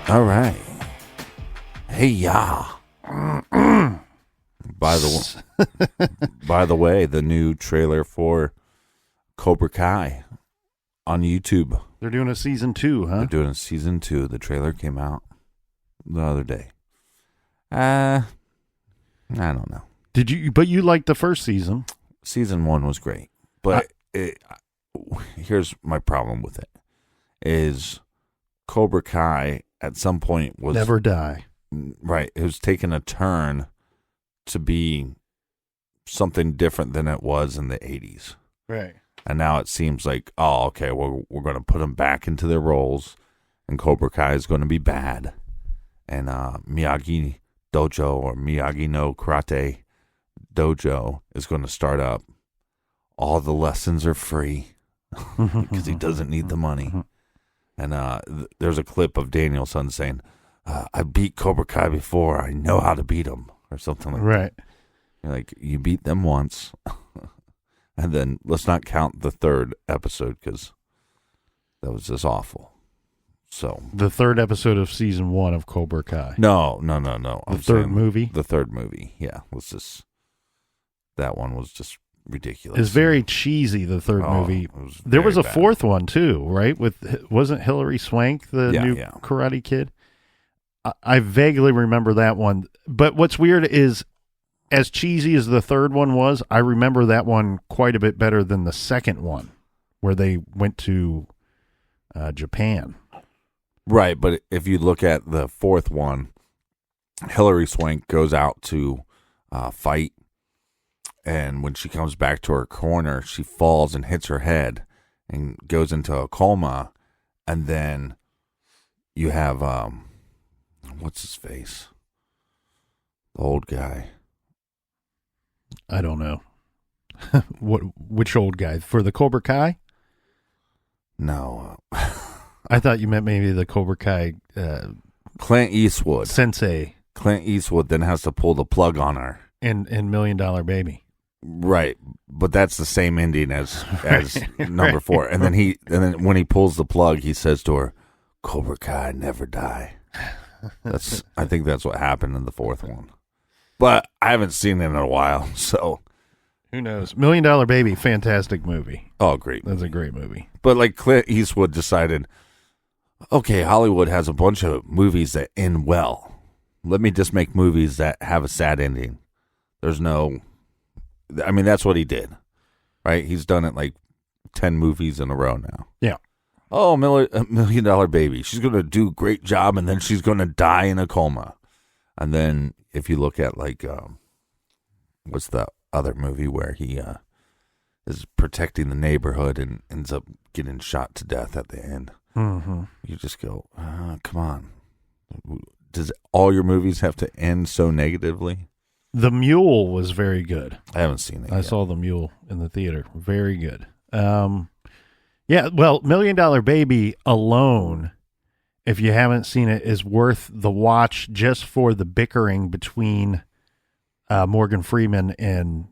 All right. Hey, ya. By the way, the new trailer for Cobra Kai on YouTube. They're doing a season 2, huh? They're doing a season 2. The trailer came out the other day. I don't know. But you liked the first season. Season 1 was great, but here's my problem with it: is Cobra Kai at some point was never die. Right, it was taking a turn to be something different than it was in the 80s. Right. And now it seems like, oh, okay, we're going to put them back into their roles, and Cobra Kai is going to be bad, and Miyagi Dojo or Miyagi no Karate Dojo is going to start up. All the lessons are free because he doesn't need the money. And there's a clip of Daniel-san saying, I beat Cobra Kai before. I know how to beat him, or something like that. Right. You're like, you beat them once. And then let's not count the third episode because that was just awful. So the third episode of season 1 of Cobra Kai. No. The third movie? The third movie, yeah. That one was just ridiculous. It's very cheesy, the third movie. There was a fourth one, too, right? Wasn't Hilary Swank the new Karate Kid? I vaguely remember that one. But what's weird is, as cheesy as the third one was, I remember that one quite a bit better than the second one, where they went to Japan. Right, but if you look at the fourth one, Hilary Swank goes out to fight, and when she comes back to her corner, she falls and hits her head and goes into a coma, and then you have, what's his face? The old guy. I don't know. Which old guy? For the Cobra Kai? No. I thought you meant maybe the Cobra Kai Clint Eastwood. Sensei. Clint Eastwood then has to pull the plug on her. In $1 Million Baby. Right. But that's the same ending as number 4. And then when he pulls the plug, he says to her, Cobra Kai never die. I think that's what happened in the fourth one. But I haven't seen it in a while, so who knows? $1 Million Baby, fantastic movie. Oh, great. That's a great movie. But like Clint Eastwood decided, okay, Hollywood has a bunch of movies that end well. Let me just make movies that have a sad ending. That's what he did, right? He's done it like 10 movies in a row now. Yeah. Oh, $1 Million Baby. She's going to do a great job, and then she's going to die in a coma. And then if you look at like, what's the other movie where he is protecting the neighborhood and ends up getting shot to death at the end? Mm-hmm. You just go, come on. Does all your movies have to end so negatively? The Mule was very good. I haven't seen it I yet. saw The Mule in the theater. Very good. Yeah, well, $1 Million Baby alone, if you haven't seen it, is worth the watch just for the bickering between Morgan Freeman and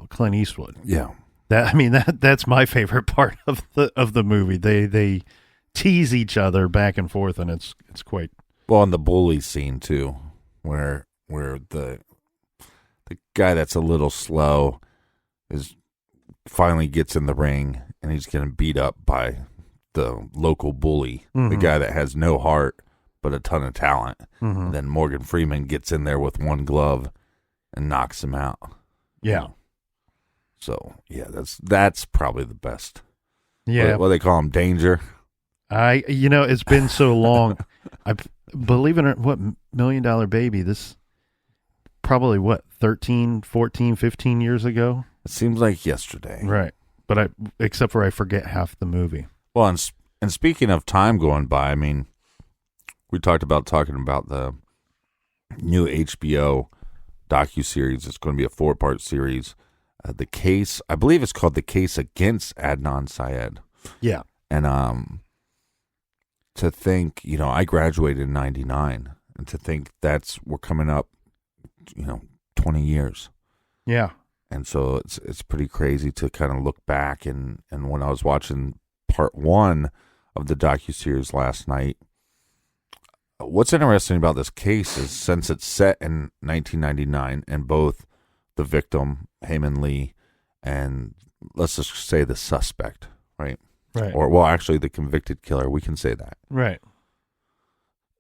Clint Eastwood. Yeah. That's my favorite part of the movie. They tease each other back and forth, and it's quite well. And the bully scene too, where the guy that's a little slow finally gets in the ring and he's getting beat up by the local bully, the guy that has no heart but a ton of talent. Mm-hmm. And then Morgan Freeman gets in there with one glove and knocks him out. Yeah. So yeah, that's probably the best. Yeah. What they call him, Danger. It's been so long. I believe in it. What $1 Million Baby? This probably 13, 14, 15 years ago. It seems like yesterday, right? But except for I forget half the movie. Well, and speaking of time going by, we talking about the new HBO docuseries. It's going to be a 4-part series. The case, I believe it's called The Case Against Adnan Syed. Yeah. And to think, I graduated in 99, and to think we're coming up, 20 years. Yeah. And so it's pretty crazy to kind of look back, and when I was watching part 1 of the docuseries last night, what's interesting about this case is since it's set in 1999 and both the victim, Heyman Lee, and let's just say the suspect, right? Right. Or, well, actually the convicted killer, we can say that. Right.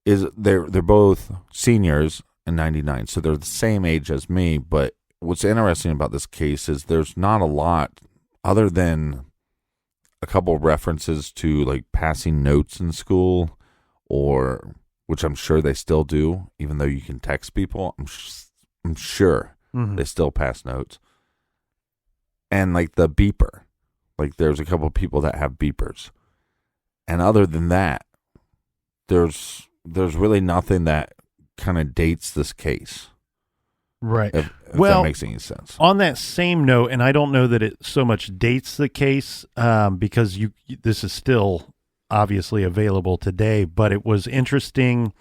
Is they're both seniors in 99, so they're the same age as me, but what's interesting about this case is there's not a lot other than a couple of references to like passing notes in school, or which I'm sure they still do, even though you can text people. I'm sure they still pass notes. And like the beeper, like there's a couple of people that have beepers, and other than that, there's really nothing that kind of dates this case. Right. If well, that makes any sense. On that same note, and I don't know that it so much dates the case because this is still obviously available today, but it was interesting.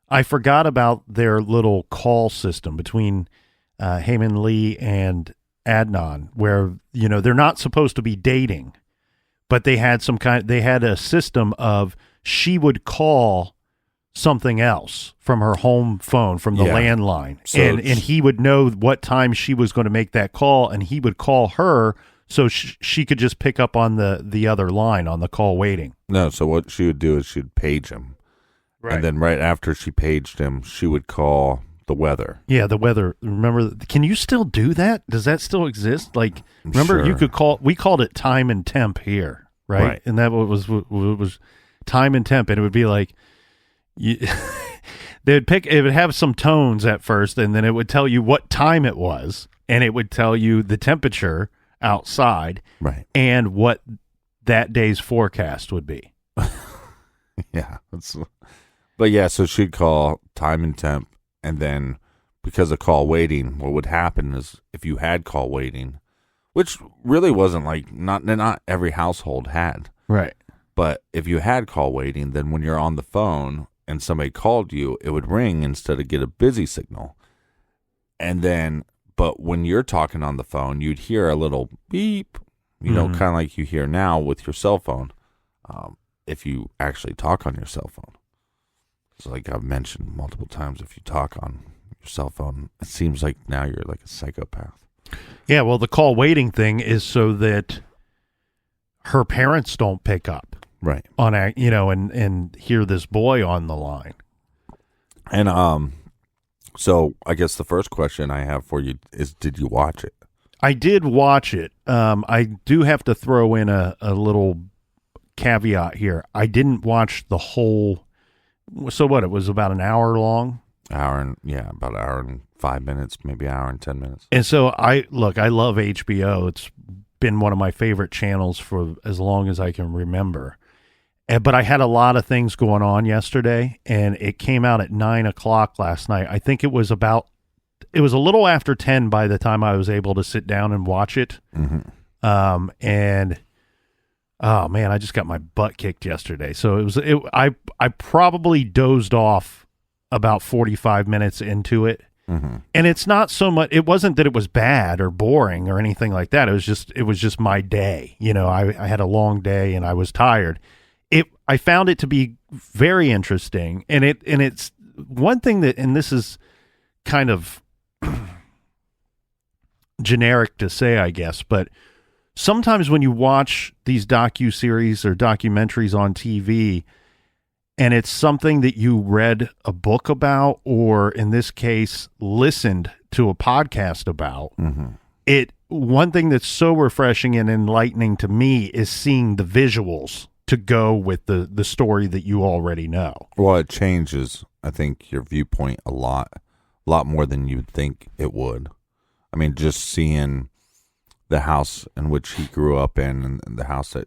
I forgot about their little call system between Heyman Lee and Adnan, where, you know, they're not supposed to be dating, but they had a system of she would call something else from her home phone, from the landline, so and he would know what time she was going to make that call, and he would call her so she could just pick up on the other line on the call waiting. No, so what she would do is she'd page him, right, and then right after she paged him, she would call the weather. Yeah, the weather. Remember, can you still do that? Does that still exist? Like, remember, sure. You could call. We called it time and temp here, right? And that was time and temp, and it would be like. It would have some tones at first, and then it would tell you what time it was, and it would tell you the temperature outside, right, and what that day's forecast would be. Yeah, but yeah, so she'd call time and temp, and then because of call waiting, what would happen is if you had call waiting, which really wasn't like not every household had, right, but if you had call waiting, then when you're on the phone and somebody called you, it would ring instead of get a busy signal. And then, but when you're talking on the phone, you'd hear a little beep, you know, kind of like you hear now with your cell phone, if you actually talk on your cell phone. So like I've mentioned multiple times, if you talk on your cell phone, it seems like now you're like a psychopath. Yeah, well, the call waiting thing is so that her parents don't pick up. Right. On you know, and hear this boy on the line. And so I guess the first question I have for you is, did you watch it? I did watch it. I do have to throw in a little caveat here. I didn't watch the whole. So what? It was about an hour long. About an hour and 5 minutes, maybe an hour and 10 minutes. And so I love HBO. It's been one of my favorite channels for as long as I can remember. But I had a lot of things going on yesterday, and it came out at 9:00 last night. I think it was a little after 10 by the time I was able to sit down and watch it. Mm-hmm. And oh man, I just got my butt kicked yesterday. So I probably dozed off about 45 minutes into it. Mm-hmm. And it's not so much, it wasn't that it was bad or boring or anything like that. It was just my day. You know, I had a long day and I was tired. I found it to be very interesting, and it's one thing that, and this is kind of generic to say, I guess, but sometimes when you watch these docuseries or documentaries on TV, and it's something that you read a book about, or in this case, listened to a podcast about, one thing that's so refreshing and enlightening to me is seeing the visuals to go with the story that you already know. Well, it changes, I think, your viewpoint a lot more than you'd think it would. I mean, just seeing the house in which he grew up in and the house that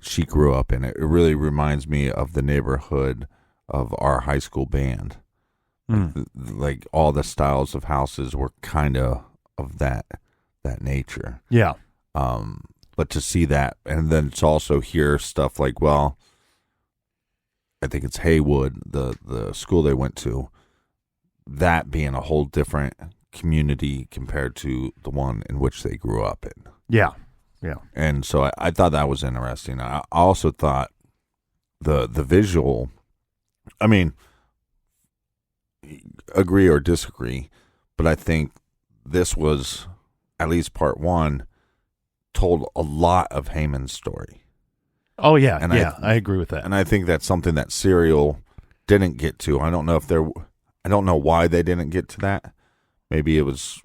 she grew up in, it really reminds me of the neighborhood of our high school band. Like all the styles of houses were kind of that nature. Yeah. But to see that, and then it's also hear stuff like, well, I think it's Haywood, the school they went to, that being a whole different community compared to the one in which they grew up in. Yeah, yeah. And so I thought that was interesting. I also thought the visual I mean, agree or disagree, but I think this was, at least part one, told a lot of Heyman's story. Oh, yeah. And I agree with that. And I think that's something that Serial didn't get to. I don't know why they didn't get to that. Maybe it was,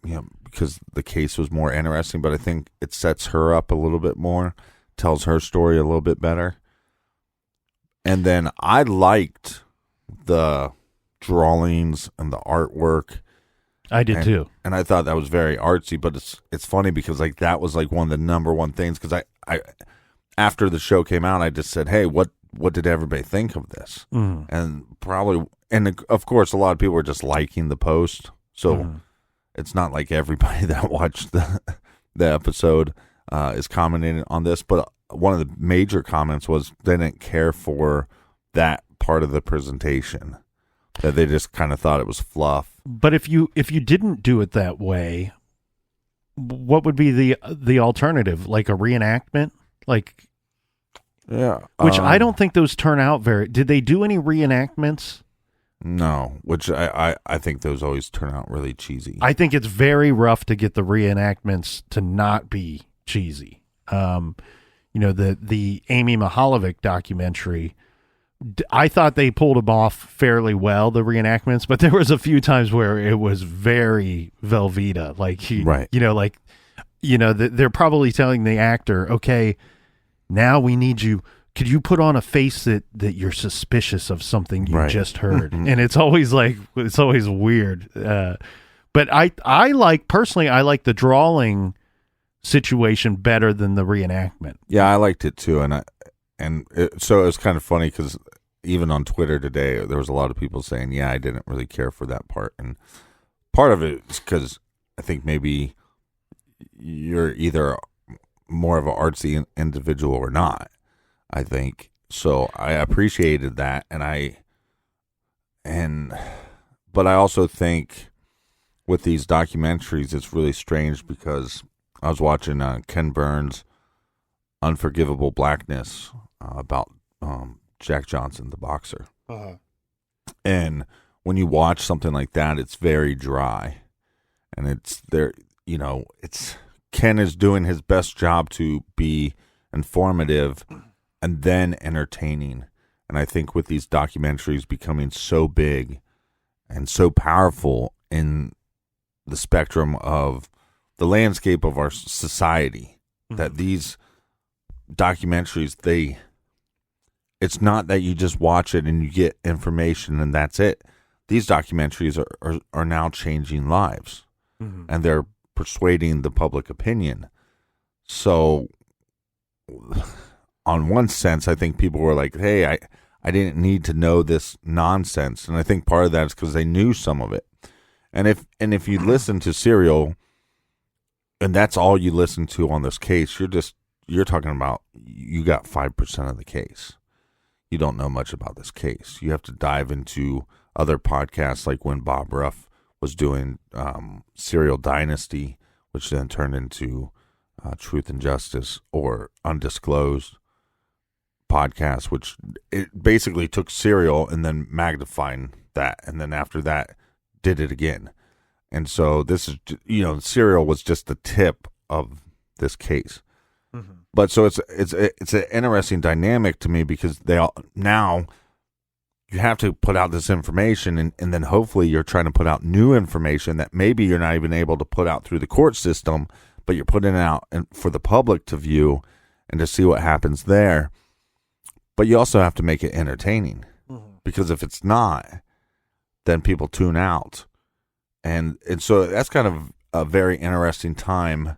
because the case was more interesting, but I think it sets her up a little bit more, tells her story a little bit better. And then I liked the drawings and the artwork. I did too. And I thought that was very artsy, but it's funny because like that was like one of the number one things, because I after the show came out, I just said, hey, what did everybody think of this? And of course a lot of people were just liking the post, so it's not like everybody that watched the episode is commenting on this, but one of the major comments was they didn't care for that part of the presentation, that they just kind of thought it was fluff. But if you didn't do it that way, what would be the alternative? Like a reenactment? Like, yeah, which I don't think those turn out very. Did they do any reenactments? No, which I think those always turn out really cheesy. I think it's very rough to get the reenactments to not be cheesy. The Amy Mihaljevic documentary, I thought they pulled them off fairly well, the reenactments, but there was a few times where it was very Velveeta. They're probably telling the actor, okay, now we need you. Could you put on a face that you're suspicious of something you just heard? And it's always weird. But I like the drawing situation better than the reenactment. Yeah, I liked it too, so it was kind of funny because even on Twitter today, there was a lot of people saying, "Yeah, I didn't really care for that part," and part of it is because I think maybe you're either more of an artsy individual or not. I think so. I appreciated that, but I also think with these documentaries, it's really strange because I was watching Ken Burns' Unforgivable Blackness about Jack Johnson, the boxer. And when you watch something like that, it's very dry, and it's there. It's Ken is doing his best job to be informative and then entertaining. And I think with these documentaries becoming so big and so powerful in the spectrum of the landscape of our society, that these documentaries, it's not that you just watch it and you get information and that's it. These documentaries are now changing lives, and they're persuading the public opinion. So on one sense, I think people were like, hey, I didn't need to know this nonsense. And I think part of that is because they knew some of it. And if you listen to Serial, and that's all you listen to on this case, you're talking about, you got 5% of the case. You don't know much about this case. You have to dive into other podcasts, like when Bob Ruff was doing Serial Dynasty, which then turned into Truth and Justice, or Undisclosed podcast, which it basically took Serial and then magnified that, and then after that did it again. And so this is, Serial was just the tip of this case. But so it's an interesting dynamic to me, because now you have to put out this information, and then hopefully you're trying to put out new information that maybe you're not even able to put out through the court system, but you're putting it out for the public to view and to see what happens there. But you also have to make it entertaining, because if it's not, then people tune out. And so that's kind of a very interesting time,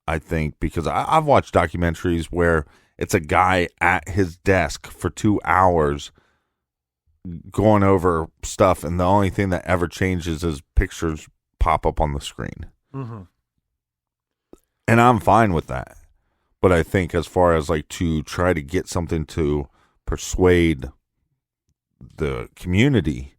I think, because I've watched documentaries where it's a guy at his desk for 2 hours going over stuff, and the only thing that ever changes is pictures pop up on the screen. And I'm fine with that. But I think as far as like to try to get something to persuade the community,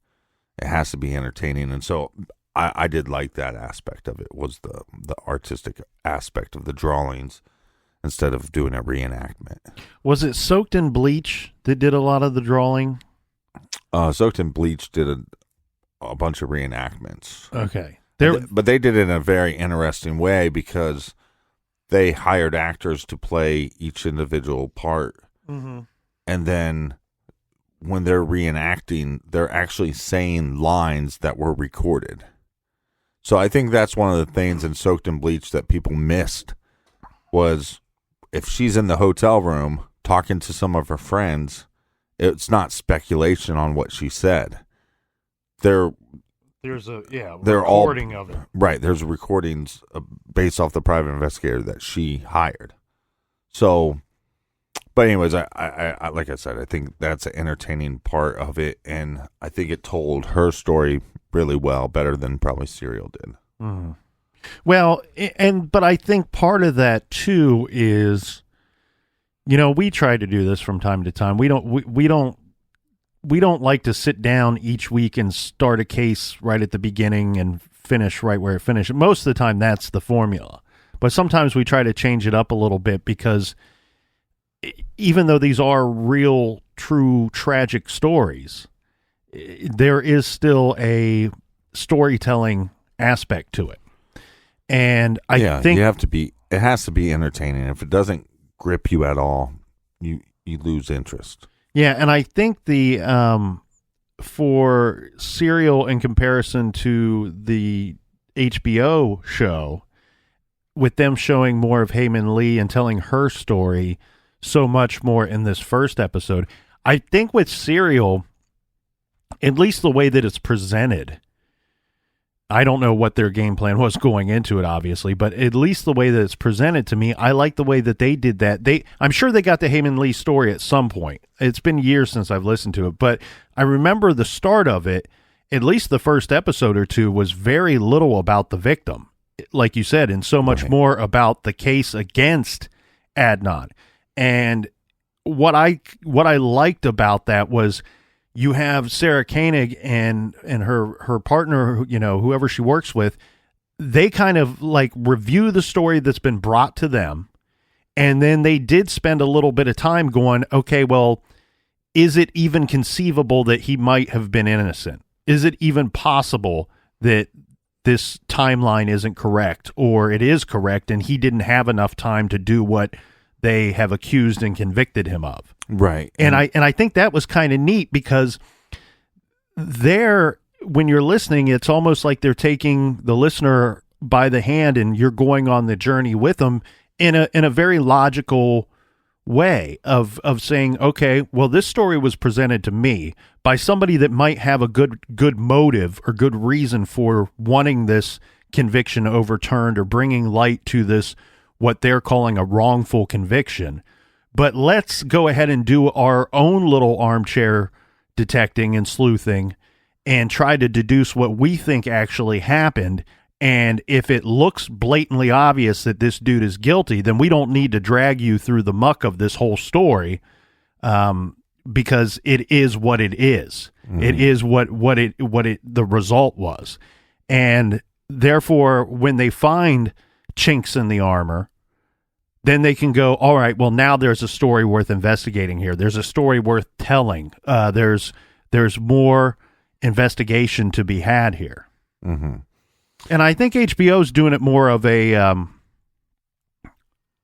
it has to be entertaining. And so I did like that aspect of it, was the artistic aspect of the drawings instead of doing a reenactment. Was it soaked in bleach that did a lot of the drawing? Soaked in Bleach did a bunch of reenactments. Okay. But they did it in a very interesting way because they hired actors to play each individual part. Mm-hmm. And then when they're reenacting, they're actually saying lines that were recorded. So I think that's one of the things in Soaked in Bleach that people missed was if she's in the hotel room talking to some of her friends, it's not speculation on what she said. There's a recording of it. Right. There's recordings based off the private investigator that she hired. So, but anyways, I like I said, I think that's an entertaining part of it, and I think it told her story really well, better than probably Serial did. Mm. Well, but I think part of that too is, we try to do this from time to time. We don't like to sit down each week and start a case right at the beginning and finish right where it finished. Most of the time, that's the formula. But sometimes we try to change it up a little bit because even though these are real, true, tragic stories, there is still a storytelling aspect to it. And I think it has to be entertaining. If it doesn't grip you at all, you lose interest. Yeah, and I think for Serial in comparison to the HBO show, with them showing more of Heyman Lee and telling her story so much more in this first episode, I think with Serial, at least the way that it's presented, I don't know what their game plan was going into it, obviously, but at least the way that it's presented to me, I like the way that they did that. I'm sure they got the Heyman Lee story at some point. It's been years since I've listened to it, but I remember the start of it, at least the first episode or two, was very little about the victim, like you said, and so much more about the case against Adnan. And what I liked about that was you have Sarah Koenig and her partner, whoever she works with, they kind of like review the story that's been brought to them. And then they did spend a little bit of time going, okay, well, is it even conceivable that he might have been innocent? Is it even possible that this timeline isn't correct, or it is correct and he didn't have enough time to do what they have accused and convicted him of? Right. And I think that was kind of neat because when you're listening, it's almost like they're taking the listener by the hand and you're going on the journey with them in a very logical way of saying, okay, well, this story was presented to me by somebody that might have a good motive or good reason for wanting this conviction overturned or bringing light to this, what they're calling a wrongful conviction. But let's go ahead and do our own little armchair detecting and sleuthing and try to deduce what we think actually happened. And if it looks blatantly obvious that this dude is guilty, then we don't need to drag you through the muck of this whole story, because it is what it is. Mm-hmm. It is what the result was. And therefore, when they find chinks in the armor, then they can go, all right, well, now there's a story worth investigating here. There's a story worth telling. There's more investigation to be had here. Mm-hmm. And I think HBO's doing it more of a,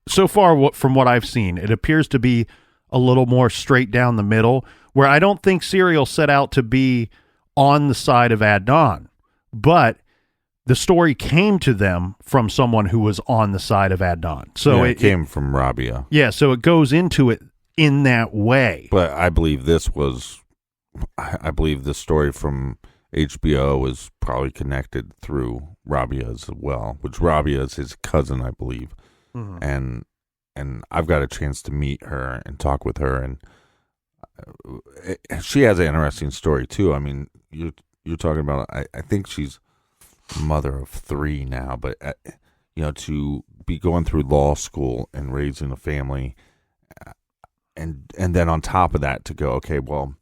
so far from what I've seen, it appears to be a little more straight down the middle, where I don't think Serial set out to be on the side of Adnan, but the story came to them from someone who was on the side of Adnan. So it came from Rabia. Yeah, so it goes into it in that way. But I believe this story from HBO is probably connected through Rabia as well, which Rabia is his cousin, I believe. Mm-hmm. And I've got a chance to meet her and talk with her, and she has an interesting story too. I mean, you're talking about, I think she's mother of 3 now, but to be going through law school and raising a family, and then on top of that to go, okay, well,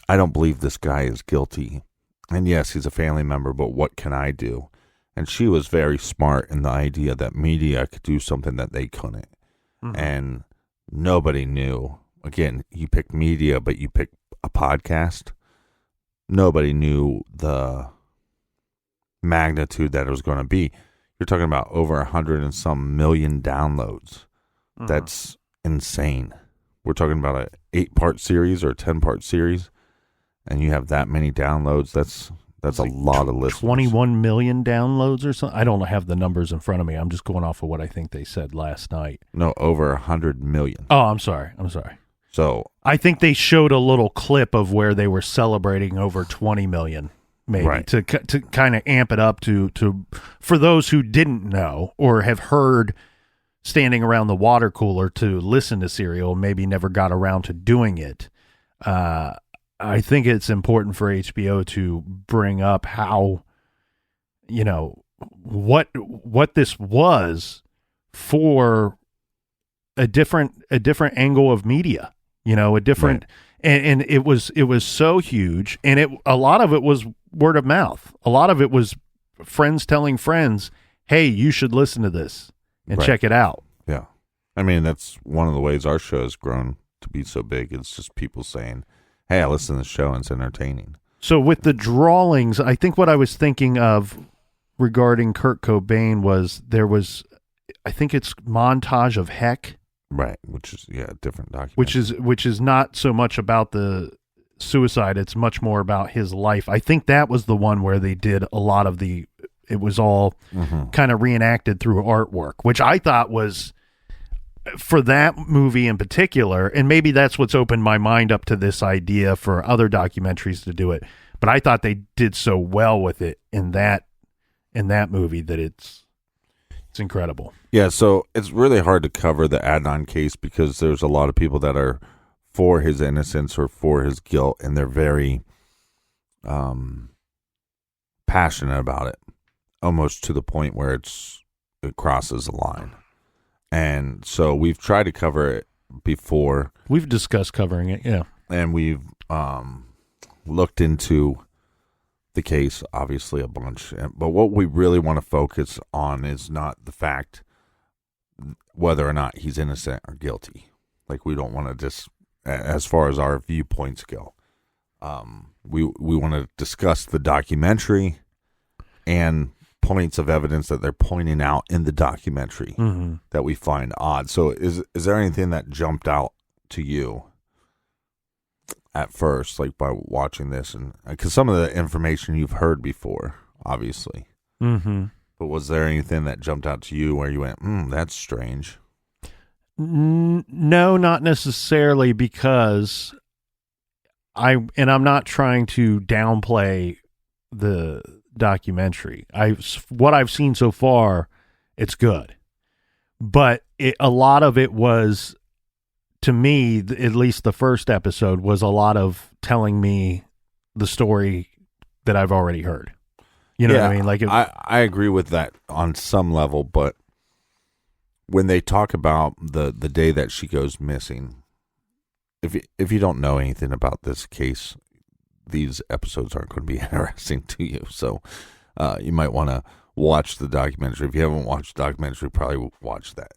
I don't believe this guy is guilty, and yes, he's a family member, but what can I do? And she was very smart in the idea that media could do something that they couldn't. Mm-hmm. And nobody knew. Again, you pick media, but you pick a podcast. nobody knew the magnitude that it was going to be. You're talking about over 100 and some million downloads. Mm-hmm. That's insane. We're talking about an 8-part series or a 10-part series, and you have that many downloads. That's like a lot of listeners. 21 million downloads or something. I don't have the numbers in front of me. I'm just going off of what I think they said last night. No, over 100 million. Oh, I'm sorry. So I think they showed a little clip of where they were celebrating over 20 million, maybe, right, to kind of amp it up to for those who didn't know or have heard standing around the water cooler to listen to Serial, maybe never got around to doing it. I think it's important for HBO to bring up how, what this was for a different angle of media. A different, right. and it was so huge, and a lot of it was word of mouth. A lot of it was friends telling friends, "Hey, you should listen to this and right. check it out." Yeah, I mean that's one of the ways our show has grown to be so big. It's just people saying, "Hey, I listen to the show and it's entertaining." So with the drawings, I think what I was thinking of regarding Kurt Cobain was I think it's montage of Heck. Right, which is a different documentary. Which is not so much about the suicide; it's much more about his life. I think that was the one where they did a lot of it was all kind of reenacted through artwork, which I thought was for that movie in particular, and maybe that's what's opened my mind up to this idea for other documentaries to do it. But I thought they did so well with it in that movie that it's incredible. Yeah, so it's really hard to cover the Adnan case because there's a lot of people that are for his innocence or for his guilt, and they're very passionate about it, almost to the point where it crosses the line. And so we've tried to cover it before. We've discussed covering it, yeah. And we've looked into the case, obviously, a bunch. But what we really want to focus on is not the fact whether or not he's innocent or guilty. Like, we don't want to just, as far as our viewpoints go, we want to discuss the documentary and points of evidence that they're pointing out in the documentary that we find odd. So is there anything that jumped out to you at first, like by watching this? And because some of the information you've heard before, obviously, but was there anything that jumped out to you where you went, that's strange? No, not necessarily, because I'm not trying to downplay the documentary. What I've seen so far, it's good, but a lot of it was, to me, at least the first episode, was a lot of telling me the story that I've already heard. You know what I mean? Like, I agree with that on some level, but when they talk about the day that she goes missing, if you don't know anything about this case, these episodes aren't going to be interesting to you. So you might want to watch the documentary. If you haven't watched the documentary, probably watch that.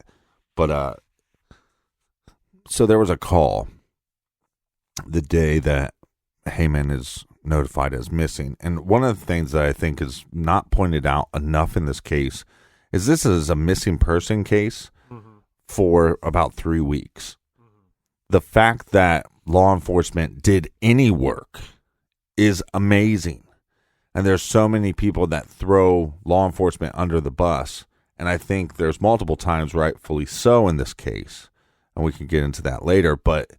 But so there was a call the day that Heyman is notified as missing. And one of the things that I think is not pointed out enough in this case is this is a missing person case for about 3 weeks. The fact that law enforcement did any work is amazing. And there's so many people that throw law enforcement under the bus. And I think there's multiple times, rightfully so, in this case. And we can get into that later. But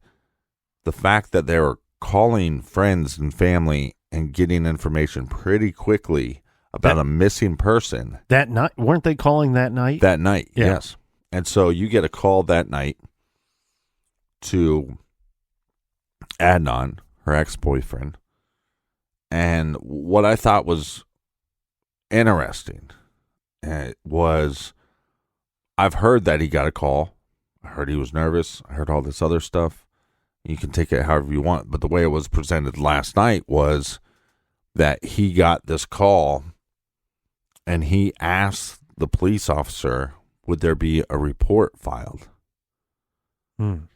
the fact that they were calling friends and family and getting information pretty quickly about a missing person. That night? Weren't they calling that night? That night, yes. And so you get a call that night to Adnan, her ex-boyfriend. And what I thought was interesting was, I've heard that he got a call. I heard he was nervous. I heard all this other stuff. You can take it however you want. But the way it was presented last night was that he got this call and he asked the police officer, would there be a report filed? And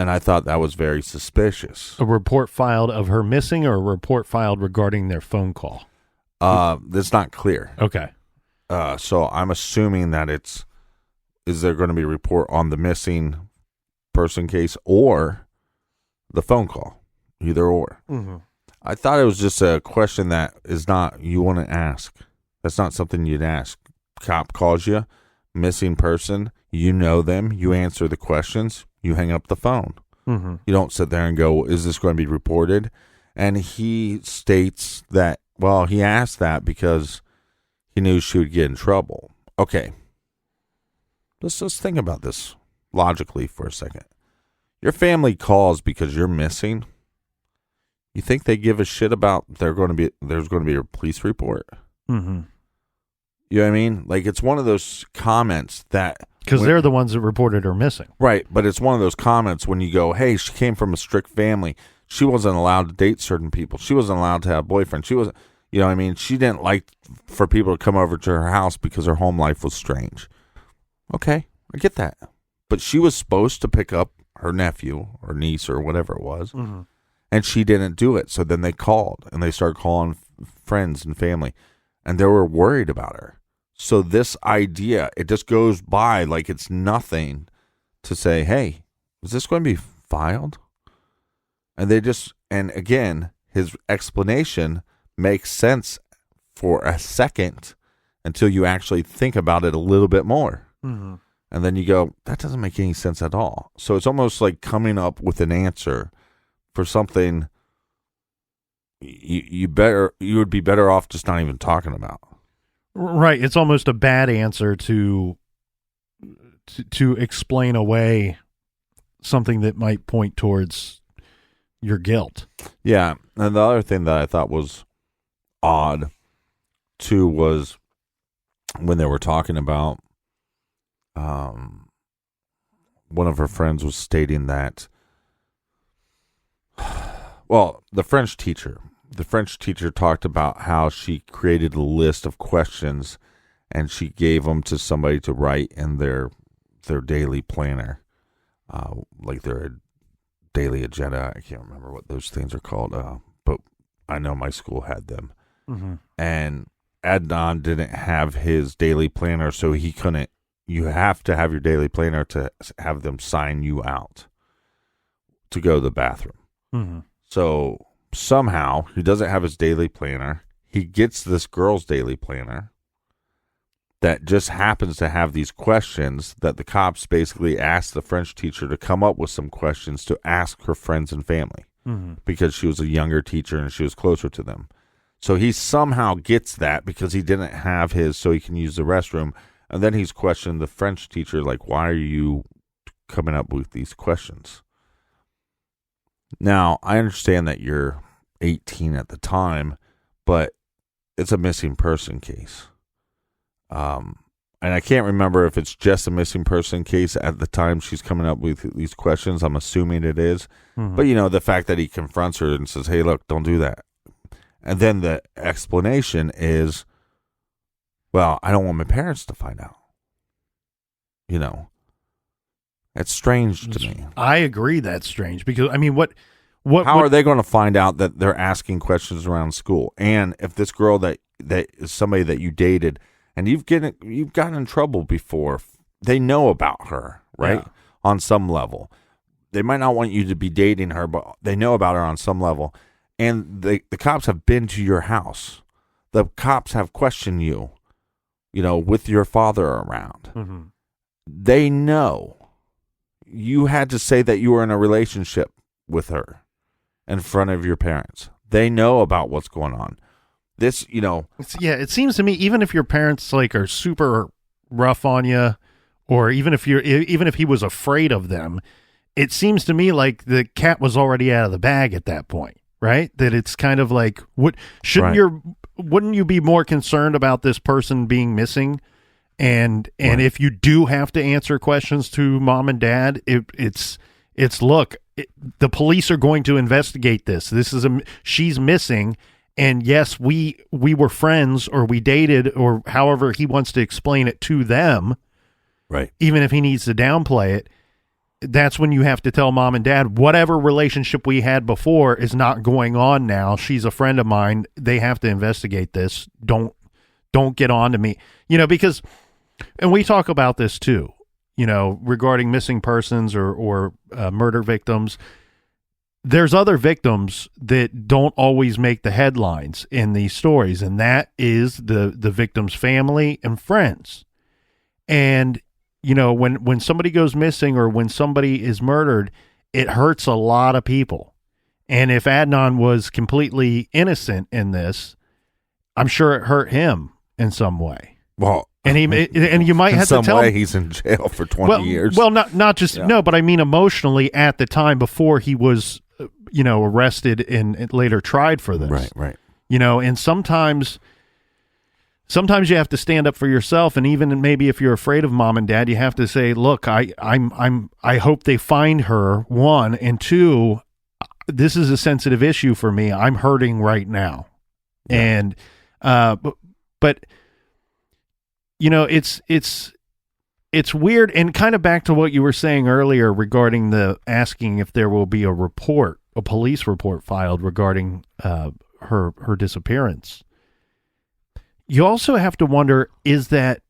And I thought that was very suspicious. A report filed of her missing, or a report filed regarding their phone call? That's not clear. Okay. So I'm assuming that is there going to be a report on the missing person case or the phone call? Either or. Mm-hmm. I thought it was just a question that is not, you want to ask. That's not something you'd ask. Cop calls you, missing person, you know them, you answer the questions, you hang up the phone. Mm-hmm. You don't sit there and go, is this going to be reported? And he states that, well, he asked that because he knew she would get in trouble. Okay. Let's just think about this logically for a second. Your family calls because you're missing. You think they give a shit about there's going to be a police report? Mm-hmm. You know what I mean? Like, it's one of those comments that... Because they're the ones that reported her missing. Right, but it's one of those comments when you go, hey, she came from a strict family. She wasn't allowed to date certain people. She wasn't allowed to have boyfriends. She wasn't, you know what I mean? She didn't like for people to come over to her house because her home life was strange. Okay, I get that. But she was supposed to pick up her nephew or niece or whatever it was, mm-hmm. and she didn't do it. So then they called, and they started calling friends and family, and they were worried about her. So this idea, it just goes by like it's nothing to say, hey, is this going to be filed? And and again, his explanation makes sense for a second until you actually think about it a little bit more. Mm-hmm. And then you go, that doesn't make any sense at all. So it's almost like coming up with an answer for something you would be better off just not even talking about. Right. It's almost a bad answer to explain away something that might point towards your guilt. Yeah. And the other thing that I thought was odd, too, was when they were talking about one of her friends was stating that, well, the French teacher talked about how she created a list of questions and she gave them to somebody to write in their daily planner, like their daily agenda. I can't remember what those things are called, but I know my school had them. Mm-hmm. And Adnan didn't have his daily planner, so he couldn't. You have to have your daily planner to have them sign you out to go to the bathroom. Mm-hmm. So somehow he doesn't have his daily planner. He gets this girl's daily planner that just happens to have these questions that the cops basically asked the French teacher to come up with some questions to ask her friends and family, mm-hmm. because she was a younger teacher and she was closer to them. So he somehow gets that because he didn't have his, so he can use the restroom. And then he's questioned the French teacher, like, why are you coming up with these questions? Now, I understand that you're 18 at the time, but it's a missing person case. And I can't remember if it's just a missing person case at the time she's coming up with these questions. I'm assuming it is. Mm-hmm. But, the fact that he confronts her and says, hey, look, don't do that. And then the explanation is, well, I don't want my parents to find out. It's strange to me. I agree that's strange because, I mean, what how are they going to find out that they're asking questions around school? And if this girl that is somebody that you dated and you've gotten in trouble before, they know about her, right? Yeah. On some level. They might not want you to be dating her, but they know about her on some level. And the cops have been to your house. The cops have questioned you, with your father around. Mm-hmm. They know you had to say that you were in a relationship with her in front of your parents. They know about what's going on. This, it seems to me, even if your parents are super rough on you, or even if he was afraid of them, it seems to me like the cat was already out of the bag at that point, right? That it's kind of like, wouldn't you be more concerned about this person being missing? And if you do have to answer questions to mom and dad, it's look, the police are going to investigate this. She's missing, and yes, we were friends or we dated or however he wants to explain it to them, right? Even if he needs to downplay it, that's when you have to tell mom and dad, whatever relationship we had before is not going on now. She's a friend of mine. They have to investigate this. Don't get on to me, because, and we talk about this too, regarding missing persons or murder victims. There's other victims that don't always make the headlines in these stories, and that is the victim's family and friends. And when somebody goes missing or when somebody is murdered, it hurts a lot of people. And if Adnan was completely innocent in this, I'm sure it hurt him in some way. Well, and you might have to tell him he's in jail for 20 years. Well, not just no, but I mean emotionally at the time before he was, arrested and later tried for this. Right. And sometimes you have to stand up for yourself, and even maybe if you're afraid of mom and dad, you have to say, "Look, I hope they find her, one, and two, this is a sensitive issue for me. I'm hurting right now." Yeah. And but it's weird, and kind of back to what you were saying earlier regarding the asking if there will be a police report filed regarding her disappearance. You also have to wonder, is that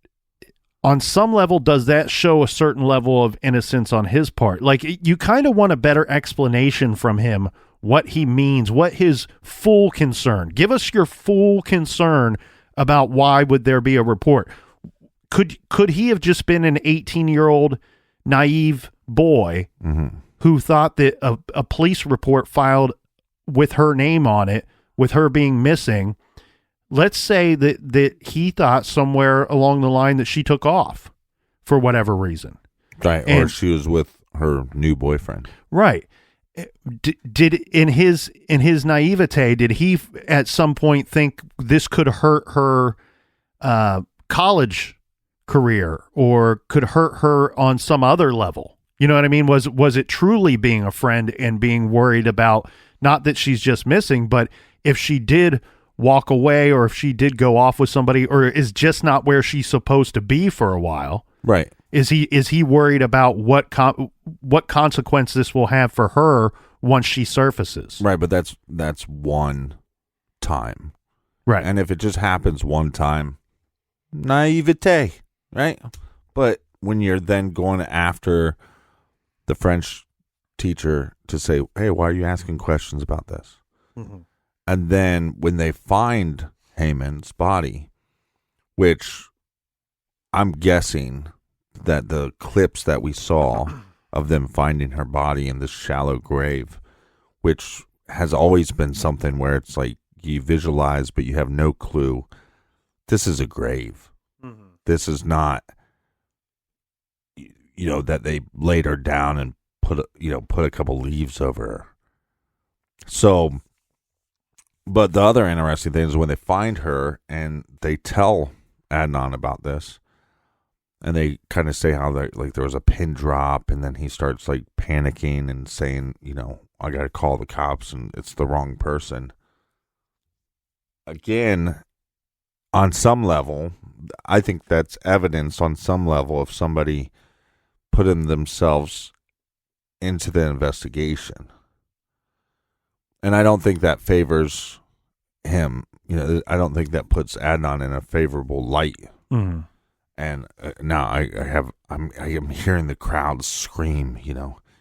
on some level, does that show a certain level of innocence on his part? Like, you kind of want a better explanation from him, what he means, what his full concern. Give us your full concern about why would there be a report. Could he have just been an 18-year-old naive boy who thought that a police report filed with her name on it, with her being missing, let's say that he thought somewhere along the line that she took off for whatever reason. Right, or she was with her new boyfriend. Right. Did in his naivete, did he at some point think this could hurt her college career or could hurt her on some other level? You know what I mean? Was it truly being a friend and being worried about, not that she's just missing, but if she did walk away or if she did go off with somebody or is just not where she's supposed to be for a while? Right. Is he worried about what consequence this will have for her once she surfaces? Right, but that's one time. Right. And if it just happens one time, naivete, right? But when you're then going after the French teacher to say, hey, why are you asking questions about this? Mm-hmm. And then when they find Heyman's body, which I'm guessing that the clips that we saw of them finding her body in this shallow grave, which has always been something where it's like you visualize, but you have no clue. This is a grave. Mm-hmm. This is not, that they laid her down and put a couple leaves over her. So, but the other interesting thing is when they find her and they tell Adnan about this, and they kind of say how there was a pin drop, and then he starts like panicking and saying, I got to call the cops and it's the wrong person. Again, on some level, I think that's evidence on some level of somebody putting themselves into the investigation. And I don't think that favors him. I don't think that puts Adnan in a favorable light. Mm-hmm. And now I am hearing the crowd scream,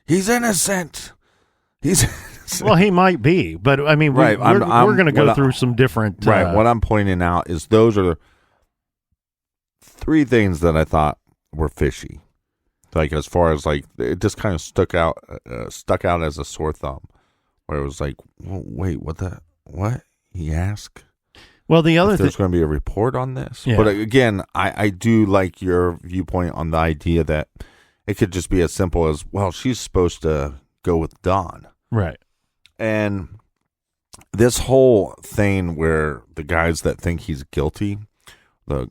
he's innocent. He's innocent. Well, he might be, but I mean, right. we're going to go through some different. Right. What I'm pointing out is those are three things that I thought were fishy. Like as far as like it just kind of stuck out as a sore thumb, where it was like, wait, what he asked. Well, the other there's going to be a report on this. Yeah. But again, I do like your viewpoint on the idea that it could just be as simple as, well, she's supposed to go with Don. Right. And this whole thing where the guys that think he's guilty, the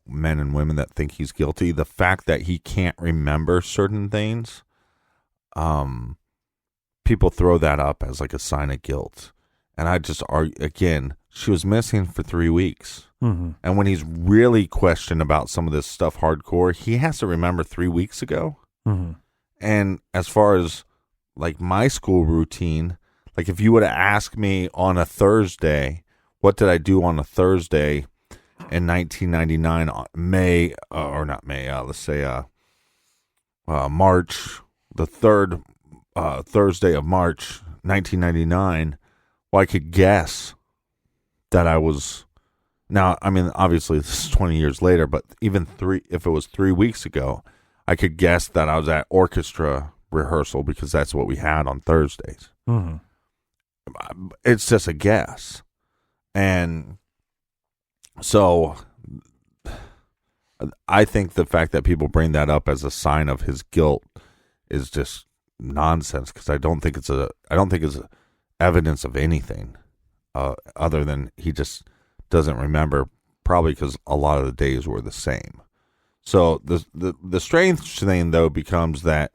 men and women that think he's guilty, the fact that he can't remember certain things, people throw that up as like a sign of guilt. And I just argue, again, she was missing for 3 weeks. Mm-hmm. And when he's really questioned about some of this stuff hardcore, he has to remember 3 weeks ago. Mm-hmm. And as far as like my school routine, like if you would have asked me on a Thursday, what did I do on a Thursday in 1999, May, or not May, let's say March, the third Thursday of March, 1999, well, I could guess that I was, now, I mean, obviously this is 20 years later, but even if it was 3 weeks ago, I could guess that I was at orchestra rehearsal because that's what we had on Thursdays. Mm-hmm. It's just a guess. And so I think the fact that people bring that up as a sign of his guilt is just nonsense, because I don't think it's evidence of anything other than he just doesn't remember, probably because a lot of the days were the same. So the strange thing though becomes that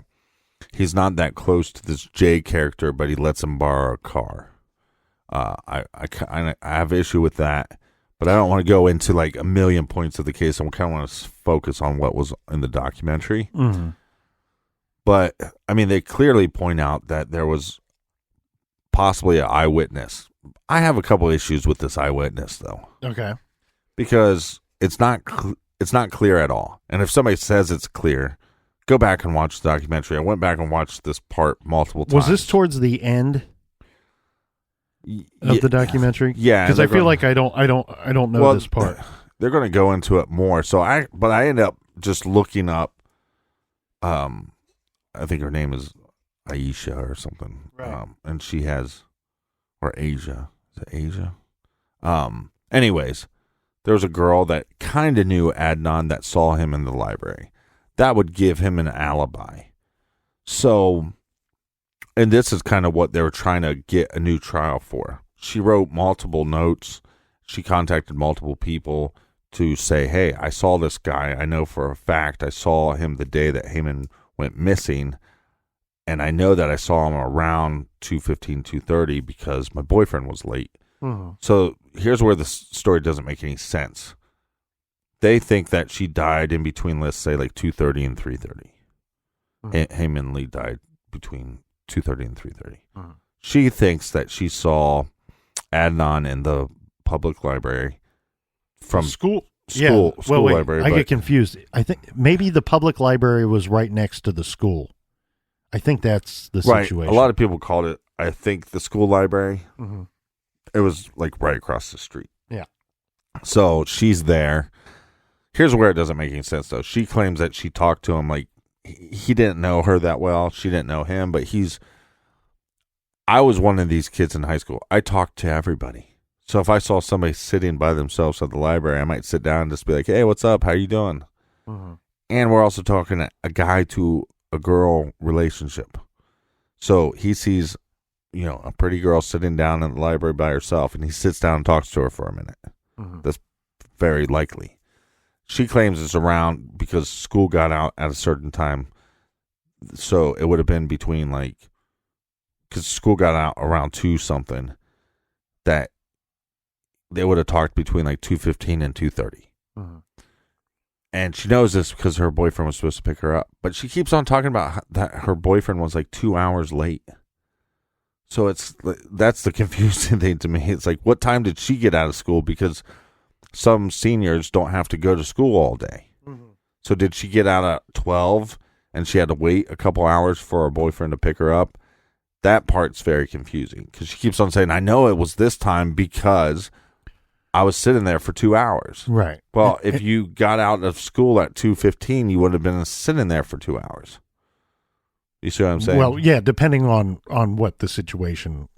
he's not that close to this Jay character, but he lets him borrow a car. I have issue with that, but I don't want to go into like a million points of the case. I kind of want to focus on what was in the documentary. Mm-hmm. But I mean, they clearly point out that there was possibly an eyewitness. I have a couple issues with this eyewitness though. Okay. Because it's not clear at all. And if somebody says it's clear, go back and watch the documentary. I went back and watched this part multiple times. Was this towards the end of the documentary? Yeah, because I feel like I don't know this part. They're going to go into it more. So I ended up just looking up. I think her name is Aisha or something. Right. And she has, or Asia. Is it Asia? Anyways, there was a girl that kind of knew Adnan that saw him in the library. That would give him an alibi. So, and this is kind of what they were trying to get a new trial for. She wrote multiple notes. She contacted multiple people to say, hey, I saw this guy. I know for a fact I saw him the day that Heyman went missing. And I know that I saw him around 2:15, 2:30 because my boyfriend was late. Mm-hmm. So here's where the story doesn't make any sense. They think that she died in between, let's say, like 2:30 and 3:30. Mm-hmm. Heyman Lee died between 2:30 and 3:30. Mm-hmm. She thinks that she saw Adnan in the public library from school library. I get confused. I think maybe the public library was right next to the school. I think that's the situation. Right. A lot of people called it, I think, the school library. Mm-hmm. It was like right across the street. Yeah. So she's there. Here's where it doesn't make any sense, though. She claims that she talked to him like he didn't know her that well. She didn't know him, but I was one of these kids in high school. I talked to everybody. So if I saw somebody sitting by themselves at the library, I might sit down and just be like, hey, what's up? How you doing? Mm-hmm. And we're also talking a guy to a girl relationship. So he sees, a pretty girl sitting down in the library by herself, and he sits down and talks to her for a minute. Mm-hmm. That's very likely. She claims it's around because school got out at a certain time. So it would have been between because school got out around 2-something, that they would have talked between 2:15 and 2:30. Mm-hmm. And she knows this because her boyfriend was supposed to pick her up. But she keeps on talking about that her boyfriend was 2 hours late. So that's the confusing thing to me. It's what time did she get out of school? Because some seniors don't have to go to school all day. Mm-hmm. So did she get out at 12 and she had to wait a couple hours for her boyfriend to pick her up? That part's very confusing because she keeps on saying, I know it was this time because I was sitting there for 2 hours. Right. Well, if you got out of school at 2:15, you would have been sitting there for 2 hours. You see what I'm saying? Well, yeah, depending on what the situation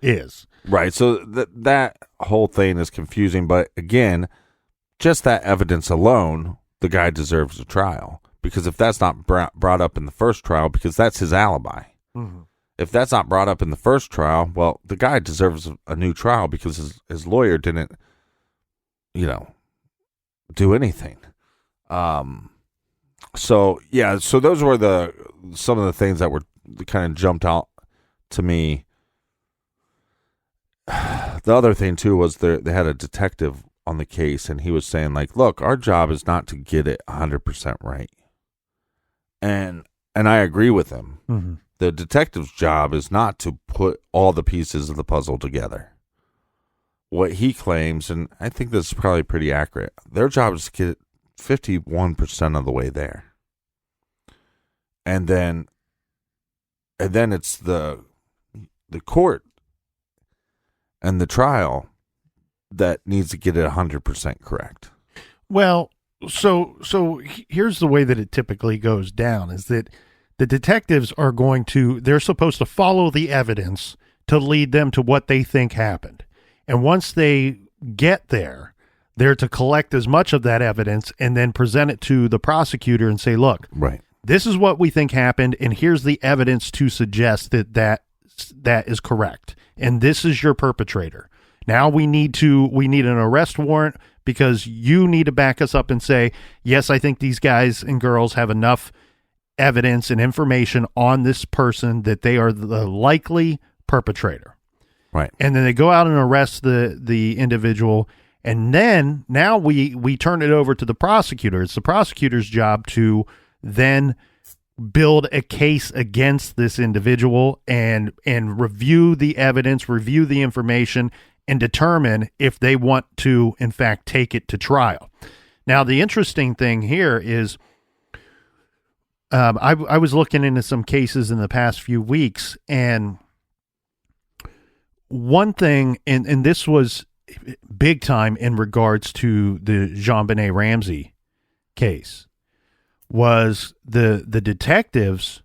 is. Right. So that whole thing is confusing. But again, just that evidence alone, the guy deserves a trial. Because if that's not brought up in the first trial, because that's his alibi. Mm-hmm. If that's not brought up in the first trial, well, the guy deserves a new trial because his lawyer didn't, do anything. So those were some of the things that were kind of jumped out to me. The other thing too was they had a detective on the case, and he was saying look, our job is not to get it 100% right. And and I agree with him. Mm-hmm. The detective's job is not to put all the pieces of the puzzle together. What he claims, and I think this is probably pretty accurate, their job is to get 51% of the way there. And then it's the court and the trial that needs to get it 100% correct. Well, so here's the way that it typically goes down is that the detectives they're supposed to follow the evidence to lead them to what they think happened. And once they get there, they're to collect as much of that evidence and then present it to the prosecutor and say, look, right, this is what we think happened, and here's the evidence to suggest that is correct. And this is your perpetrator. Now we need an arrest warrant because you need to back us up and say, yes, I think these guys and girls have enough evidence and information on this person that they are the likely perpetrator. Right. And then they go out and arrest the individual, and then now we turn it over to the prosecutor. It's the prosecutor's job to then build a case against this individual and review the evidence, review the information, and determine if they want to, in fact, take it to trial. Now, the interesting thing here is I was looking into some cases in the past few weeks, and one thing, and this was big time in regards to the JonBenet Ramsey case, was the detectives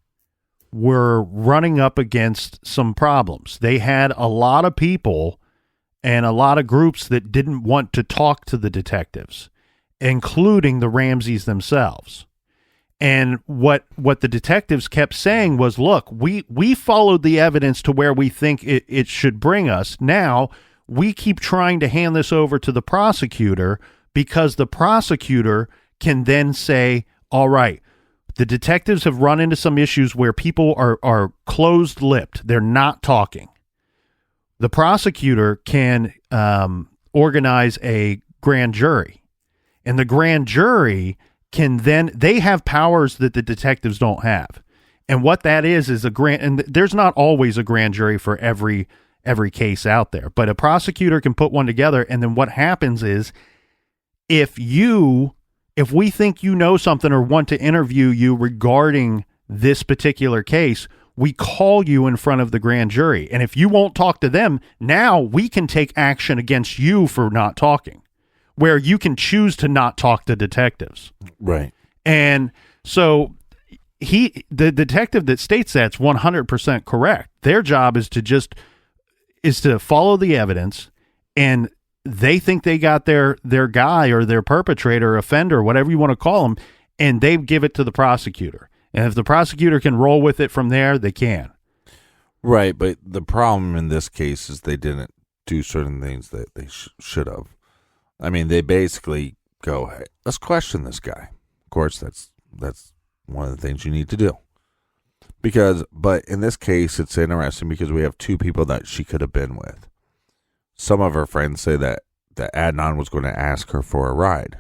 were running up against some problems. They had a lot of people and a lot of groups that didn't want to talk to the detectives, including the Ramseys themselves. And what the detectives kept saying was, look, we followed the evidence to where we think it should bring us. Now we keep trying to hand this over to the prosecutor because the prosecutor can then say, all right, the detectives have run into some issues where people are closed-lipped. They're not talking. The prosecutor can organize a grand jury, and the grand jury can then, they have powers that the detectives don't have. And what that is a grand, and there's not always a grand jury for every case out there, but a prosecutor can put one together. And then what happens is if we think you know something or want to interview you regarding this particular case, we call you in front of the grand jury. And if you won't talk to them, now we can take action against you for not talking, where you can choose to not talk to detectives. Right. And so the detective that states that's 100% correct. Their job is to follow the evidence, and they think they got their guy or their perpetrator, offender, whatever you want to call them, and they give it to the prosecutor. And if the prosecutor can roll with it from there, they can. Right, but the problem in this case is they didn't do certain things that they should have. I mean, they basically go, hey, let's question this guy. Of course, that's one of the things you need to do. But in this case, it's interesting because we have two people that she could have been with. Some of her friends say that Adnan was going to ask her for a ride.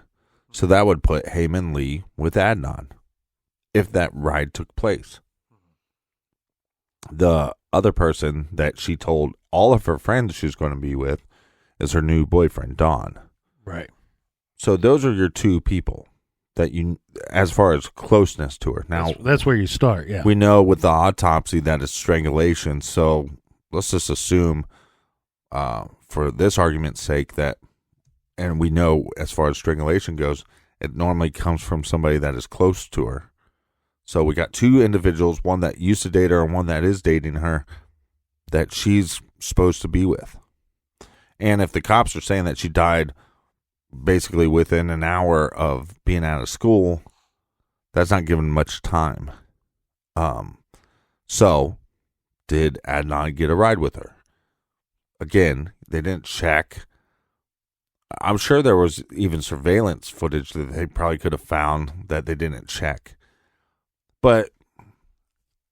So that would put Heyman Lee with Adnan if that ride took place. The other person that she told all of her friends she was going to be with is her new boyfriend, Don. Right. So those are your two people that you, as far as closeness to her. Now that's where you start. Yeah. We know with the autopsy that it's strangulation. So let's just assume, for this argument's sake, that, and we know as far as strangulation goes, it normally comes from somebody that is close to her. So we got two individuals, one that used to date her and one that is dating her, that she's supposed to be with. And if the cops are saying that she died basically within an hour of being out of school, that's not given much time. So did Adnan get a ride with her? Again, they didn't check. I'm sure there was even surveillance footage that they probably could have found that they didn't check. But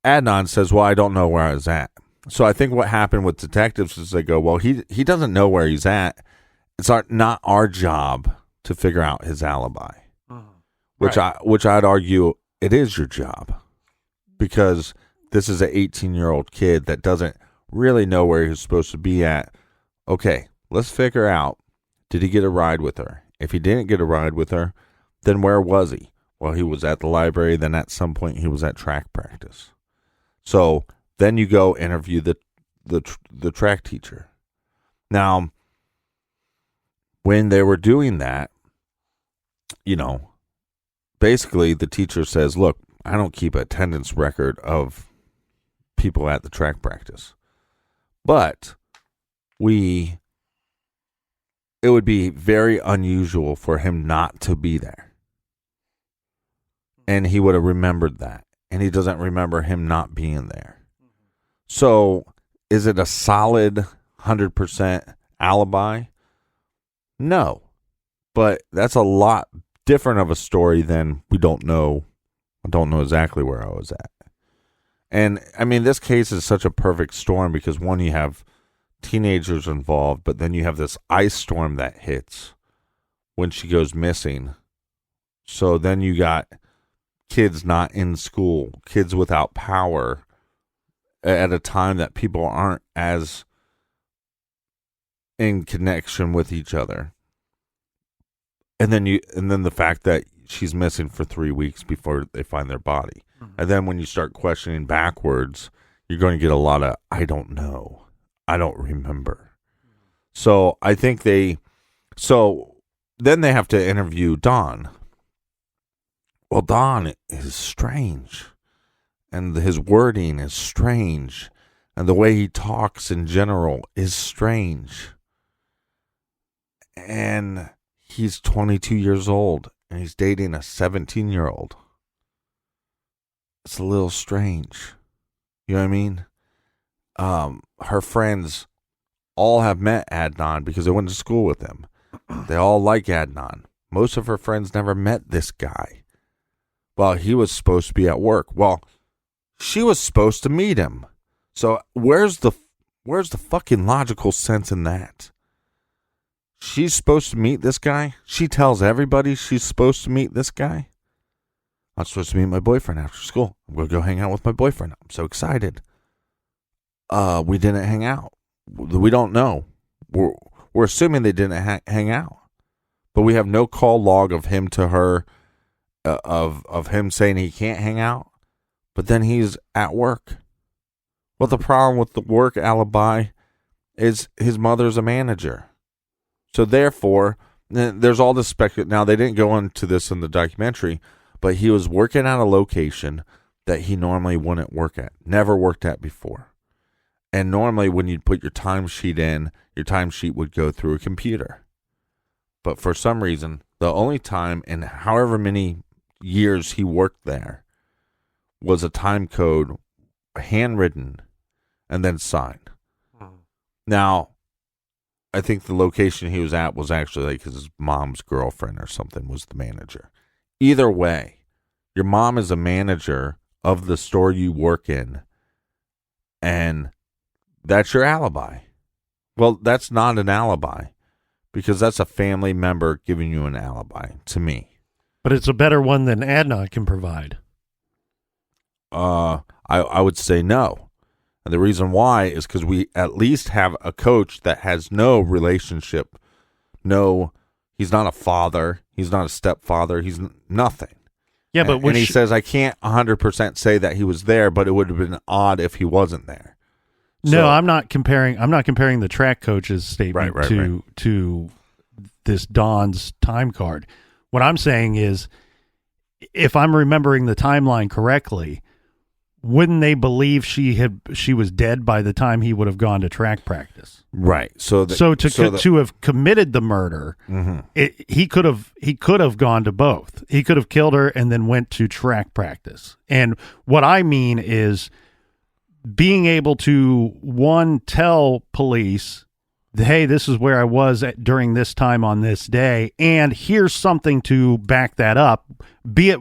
Adnan says, well, I don't know where I was at. So I think what happened with detectives is they go, well, he doesn't know where he's at. It's not our job to figure out his alibi, which I'd argue it is your job. because this is an 18-year-old kid that doesn't really know where he's supposed to be at. Okay, let's figure out, did he get a ride with her? If he didn't get a ride with her, then where was he? Well, he was at the library. Then at some point he was at track practice. So then you go interview the track teacher. Now, when they were doing that, basically the teacher says, look, I don't keep an attendance record of people at the track practice, but it would be very unusual for him not to be there. And he would have remembered that. And he doesn't remember him not being there. So is it a solid 100% alibi? No. But that's a lot different of a story than I don't know exactly where I was at. And I mean, this case is such a perfect storm because one, you have teenagers involved, but then you have this ice storm that hits when she goes missing. So then you got kids not in school, kids without power at a time that people aren't as in connection with each other. And then the fact that she's missing for 3 weeks before they find their body. Mm-hmm. And then when you start questioning backwards, you're going to get a lot of, I don't know. I don't remember. So I think then they have to interview Don. Well, Don is strange, and his wording is strange, and the way he talks in general is strange. And he's 22 years old, and he's dating a 17-year-old. It's a little strange. You know what I mean? Her friends all have met Adnan because they went to school with him. They all like Adnan. Most of her friends never met this guy. Well, he was supposed to be at work. Well, she was supposed to meet him. So where's the fucking logical sense in that? She's supposed to meet this guy? She tells everybody she's supposed to meet this guy? I'm supposed to meet my boyfriend after school. I'm going to go hang out with my boyfriend. I'm so excited. We didn't hang out. We don't know. We're assuming they didn't hang out. But we have no call log of him to her, of him saying he can't hang out. But then he's at work. Well, the problem with the work alibi is his mother's a manager. So therefore, there's all this speculation. Now, they didn't go into this in the documentary, but he was working at a location that he normally wouldn't work at, never worked at before. And normally when you'd put your timesheet in, your timesheet would go through a computer. But for some reason, the only time in however many years he worked there was a time code handwritten and then signed. Now, I think the location he was at was actually like his mom's girlfriend or something was the manager. Either way, your mom is a manager of the store you work in, and that's your alibi. Well, that's not an alibi because that's a family member giving you an alibi to me. But it's a better one than Adnan can provide. I would say no. And the reason why is because we at least have a coach that has no relationship. No, he's not a father. He's not a stepfather. He's nothing. Yeah, but and he says, I can't 100% say that he was there, but it would have been odd if he wasn't there. No, I'm not comparing the track coach's statement to this Don's time card. What I'm saying is, if I'm remembering the timeline correctly, wouldn't they believe she was dead by the time he would have gone to track practice? Right. So to have committed the murder, mm-hmm. he could have gone to both. He could have killed her and then went to track practice. And what I mean is being able to, one, tell police, hey, this is where I was during this time on this day, and here's something to back that up, be it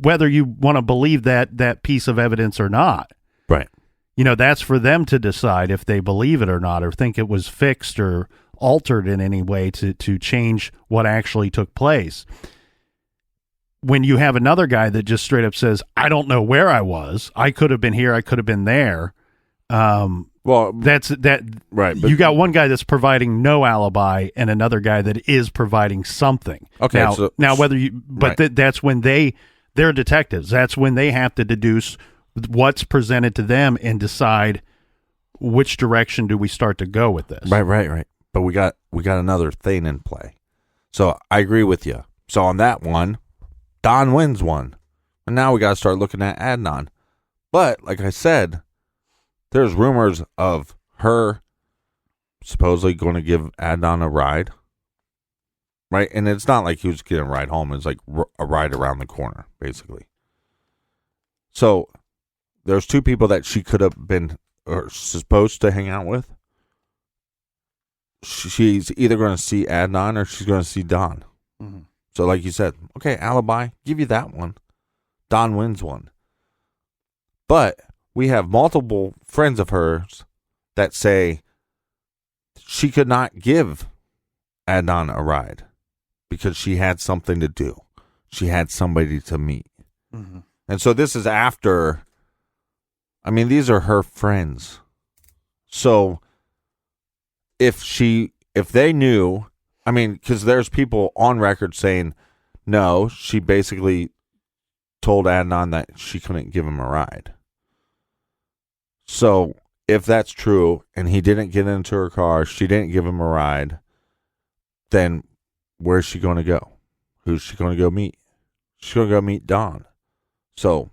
whether you want to believe that piece of evidence or not. Right. That's for them to decide if they believe it or not, or think it was fixed or altered in any way to change what actually took place. when you have another guy that just straight up says, I don't know where I was. I could have been here. I could have been there. Well, that's right. But you got one guy that's providing no alibi and another guy that is providing something. Okay. Now whether you, but right. That's when they're detectives. That's when they have to deduce what's presented to them and decide which direction do we start to go with this. Right. But we got another thing in play. So I agree with you. So on that one, Don wins one. And now we got to start looking at Adnan. But like I said, there's rumors of her supposedly going to give Adnan a ride. Right? And it's not like he was getting a ride home. It's like a ride around the corner, basically. So there's two people that she could have been or supposed to hang out with. She's either going to see Adnan or she's going to see Don. Mm-hmm. So like you said, okay, alibi, give you that one. Don wins one. But we have multiple friends of hers that say she could not give Adnan a ride because she had something to do. She had somebody to meet. Mm-hmm. And so this is after, I mean, these are her friends. So if they knew, I mean, because there's people on record saying, no, she basically told Adnan that she couldn't give him a ride. So if that's true and he didn't get into her car, she didn't give him a ride, then where's she going to go? Who's she going to go meet? She's going to go meet Don. So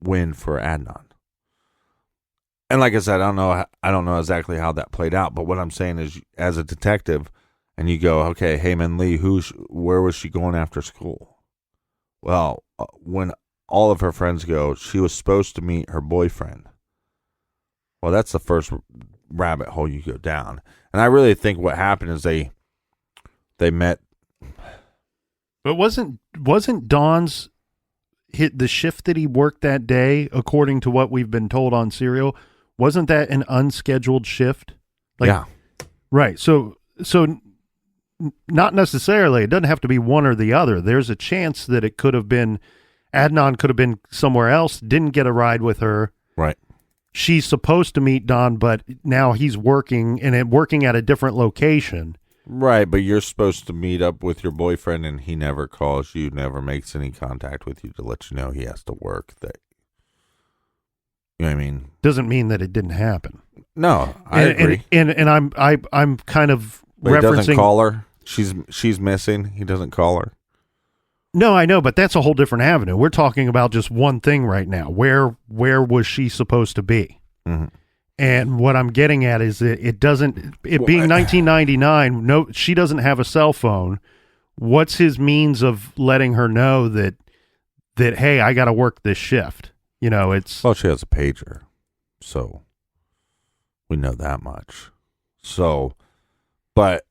win for Adnan. And like I said, I don't know exactly how that played out, but what I'm saying is, as a detective, and you go, okay, Heyman Lee, where was she going after school? Well, when all of her friends go, she was supposed to meet her boyfriend. Well, that's the first rabbit hole you go down, and I really think what happened is they met. But wasn't Don's the shift that he worked that day, according to what we've been told on Serial? Wasn't that an unscheduled shift? Yeah. Right. So not necessarily. It doesn't have to be one or the other. There's a chance that it could have been Adnan could have been somewhere else, didn't get a ride with her. Right. She's supposed to meet Don, but now he's working at a different location. Right, but you're supposed to meet up with your boyfriend and he never calls you, never makes any contact with you to let you know he has to work. You know what I mean? Doesn't mean that it didn't happen. No, I agree. And I'm kind of but referencing. He doesn't call her. She's missing. He doesn't call her. No, I know, but that's a whole different avenue. We're talking about just one thing right now. Where was she supposed to be? Mm-hmm. And what I'm getting at is that being 1999, no, she doesn't have a cell phone. What's his means of letting her know that hey, I got to work this shift? You know, well, she has a pager, so we know that much. So, but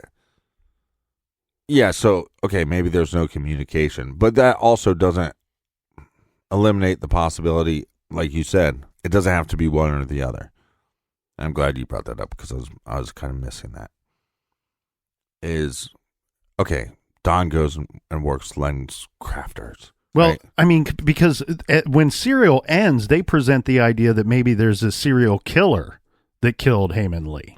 yeah, so okay, maybe there's no communication, but that also doesn't eliminate the possibility, like you said, it doesn't have to be one or the other. I'm glad you brought that up because I was kind of missing that. Okay, Don goes and works Len's crafters. Well, right? I mean, because when Serial ends, they present the idea that maybe there's a serial killer that killed Heyman Lee.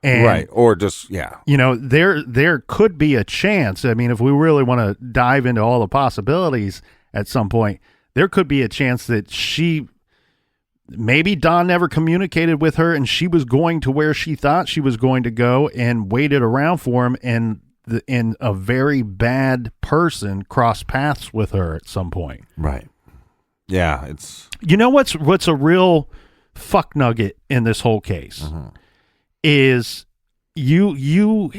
And, right, or just, yeah. You know, there could be a chance. I mean, if we really want to dive into all the possibilities at some point, there could be a chance that maybe Don never communicated with her and she was going to where she thought she was going to go and waited around for him, and a very bad person crossed paths with her at some point. Right. Yeah, it's... You know what's a real fuck nugget in this whole case? Mm-hmm. Is you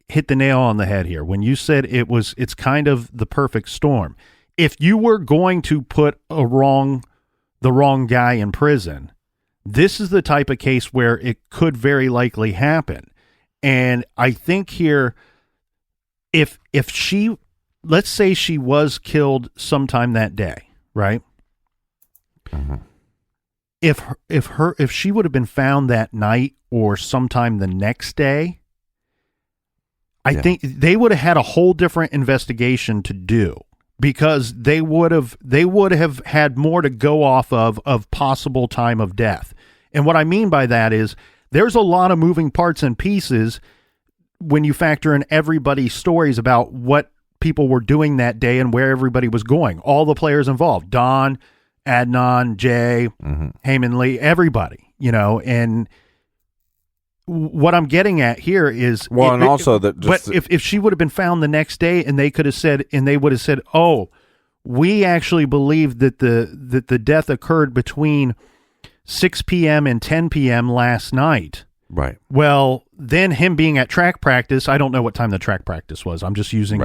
hit the nail on the head here when you said it's kind of the perfect storm. If you were going to put the wrong guy in prison, this is the type of case where it could very likely happen. And I think here, if she, let's say she was killed sometime that day, right? Mm-hmm. If she would have been found that night or sometime the next day, I think they would have had a whole different investigation to do, because they would have had more to go off of possible time of death. And what I mean by that is there's a lot of moving parts and pieces when you factor in everybody's stories about what people were doing that day and where everybody was going. All the players involved, Don, Adnan, Jay, Heyman Lee, everybody, and what I'm getting at here is, if she would have been found the next day and they would have said, oh, we actually believe that the death occurred between 6 p.m. and 10 p.m. last night. Right. Well, then him being at track practice, I don't know what time the track practice was. I'm just using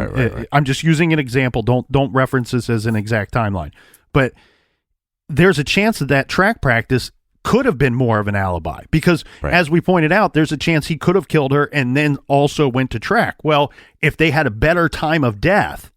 I'm just using an example. Don't reference this as an exact timeline. But there's a chance that track practice could have been more of an alibi because, as we pointed out, there's a chance he could have killed her and then also went to track. Well, if they had a better time of death,